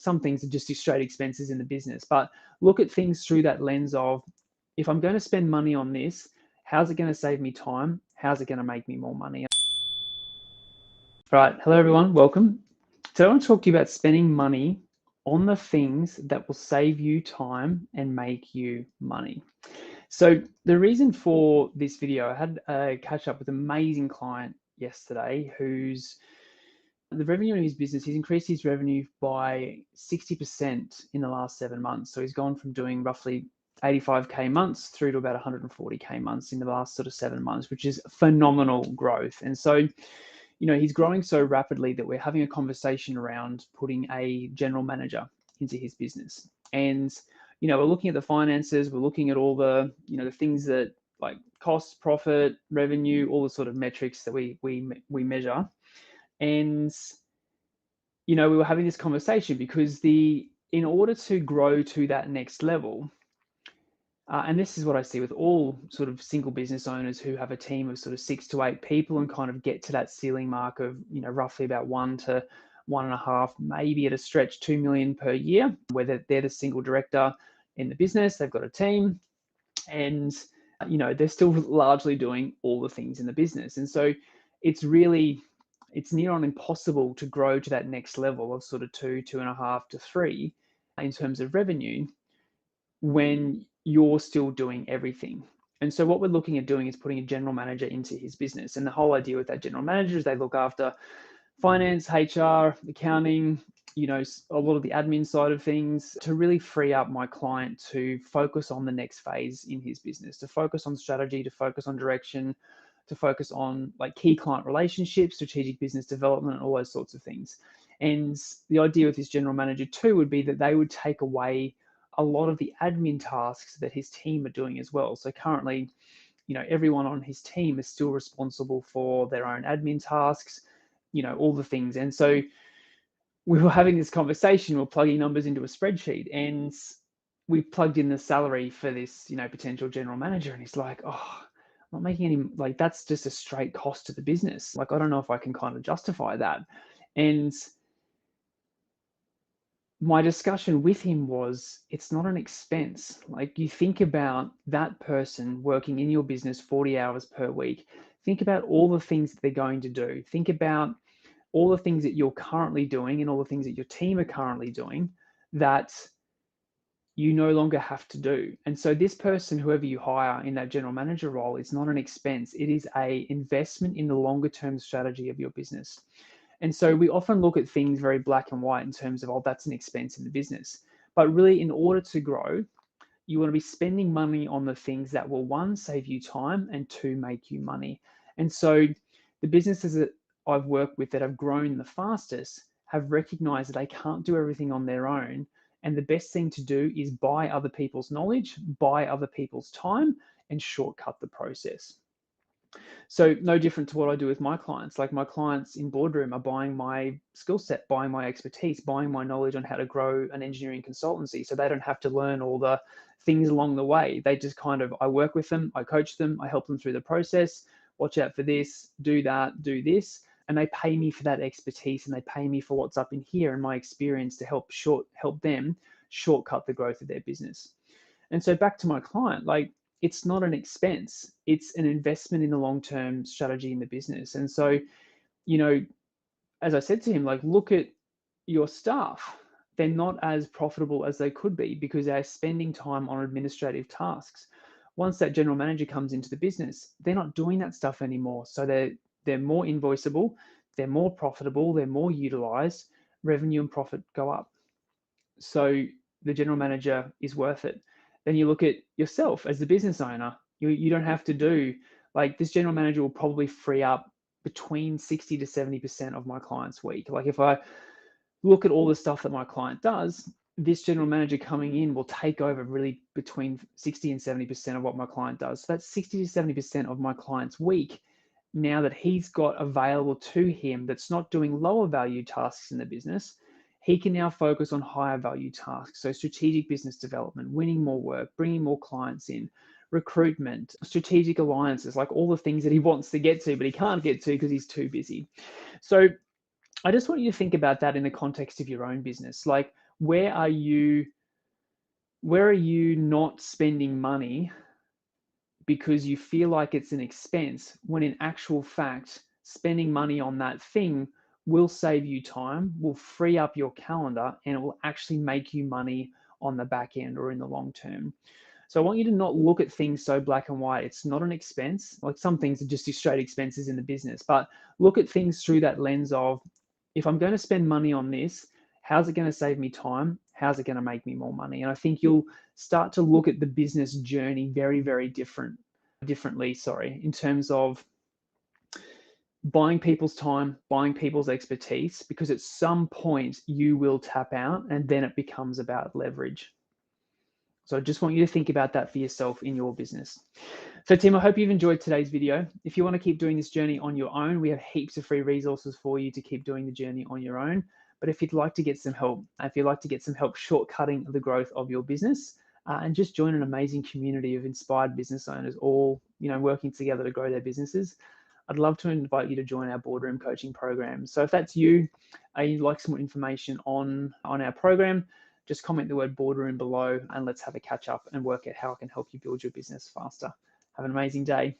some things are just straight expenses in the business, but look at things through that lens of, if I'm going to spend money on this, how's it going to save me time? How's it going to make me more money? All right. Hello, everyone. Welcome. Today, I want to talk to you about spending money on the things that will save you time and make you money. So the reason for this video, I had a catch up with an amazing client yesterday who's the revenue in his business, he's increased his revenue by 60% in the last 7 months. So he's gone from doing roughly 85K months through to about 140K months in the last sort of 7 months, which is phenomenal growth. And so, he's growing so rapidly that we're having a conversation around putting a general manager into his business. And, we're looking at the finances, we're looking at all the, the things that like cost, profit, revenue, all the sort of metrics that we measure. And, we were having this conversation because in order to grow to that next level, and this is what I see with all sort of single business owners who have a team of sort of 6 to 8 people and kind of get to that ceiling mark of, roughly about 1 to 1.5, maybe at a stretch 2 million per year, whether they're the single director in the business, they've got a team, and, they're still largely doing all the things in the business. And so it's near on impossible to grow to that next level of sort of 2, 2.5 to 3 in terms of revenue when you're still doing everything. And so what we're looking at doing is putting a general manager into his business. And the whole idea with that general manager is they look after finance, HR, accounting, a lot of the admin side of things, to really free up my client to focus on the next phase in his business, to focus on strategy, to focus on direction, to focus on like key client relationships, strategic business development, and all those sorts of things. And the idea with this general manager too would be that they would take away a lot of the admin tasks that his team are doing as well. So currently, everyone on his team is still responsible for their own admin tasks, all the things. And so we were having this conversation, we're plugging numbers into a spreadsheet, and we plugged in the salary for this, potential general manager. And he's like, oh, I'm not making any, like, that's just a straight cost to the business. Like, I don't know if I can kind of justify that. And my discussion with him was, it's not an expense. Like, you think about that person working in your business 40 hours per week. Think about all the things that they're going to do. Think about all the things that you're currently doing and all the things that your team are currently doing that you no longer have to do. And so this person, whoever you hire in that general manager role, is not an expense. It is an investment in the longer term strategy of your business. And so we often look at things very black and white in terms of, oh, that's an expense in the business. But really, in order to grow, you want to be spending money on the things that will, 1, save you time, and 2, make you money. And so the businesses that I've worked with that have grown the fastest have recognized that they can't do everything on their own. And the best thing to do is buy other people's knowledge, buy other people's time, and shortcut the process. So no different to what I do with my clients. Like, my clients in Boardroom are buying my skill set, buying my expertise, buying my knowledge on how to grow an engineering consultancy, so they don't have to learn all the things along the way. They just I work with them, I coach them, I help them through the process. Watch out for this, do that, do this. And they pay me for that expertise, and they pay me for what's up in here and my experience to help them shortcut the growth of their business. And so back to my client, like, it's not an expense, it's an investment in the long-term strategy in the business. And so, as I said to him, like, look at your staff. They're not as profitable as they could be because they're spending time on administrative tasks. Once that general manager comes into the business, they're not doing that stuff anymore. So they're more invoiceable, they're more profitable, they're more utilized, revenue and profit go up. So the general manager is worth it. Then you look at yourself as the business owner. You don't have to do, like, this general manager will probably free up between 60 to 70% of my client's week. Like, if I look at all the stuff that my client does, this general manager coming in will take over really between 60 and 70% of what my client does. So that's 60 to 70% of my client's week now that he's got available to him, that's not doing lower value tasks in the business. He can now focus on higher value tasks. So strategic business development, winning more work, bringing more clients in, recruitment, strategic alliances, like all the things that he wants to get to, but he can't get to because he's too busy. So I just want you to think about that in the context of your own business. Like, where are you not spending money because you feel like it's an expense, when in actual fact, spending money on that thing will save you time, will free up your calendar, and it will actually make you money on the back end or in the long term. So I want you to not look at things so black and white. It's not an expense. Like, some things are just straight expenses in the business, but look at things through that lens of, if I'm going to spend money on this, how's it going to save me time? How's it going to make me more money? And I think you'll start to look at the business journey very, very differently, in terms of buying people's time, buying people's expertise, because at some point you will tap out and then it becomes about leverage. So I just want you to think about that for yourself in your business. So team, I hope you've enjoyed today's video. If you want to keep doing this journey on your own, we have heaps of free resources for you to keep doing the journey on your own. But if you'd like to get some help, shortcutting the growth of your business, and just join an amazing community of inspired business owners, all working together to grow their businesses, I'd love to invite you to join our boardroom coaching program. So if that's you, you'd like some more information on our program, just comment the word boardroom below and let's have a catch up and work out how I can help you build your business faster. Have an amazing day.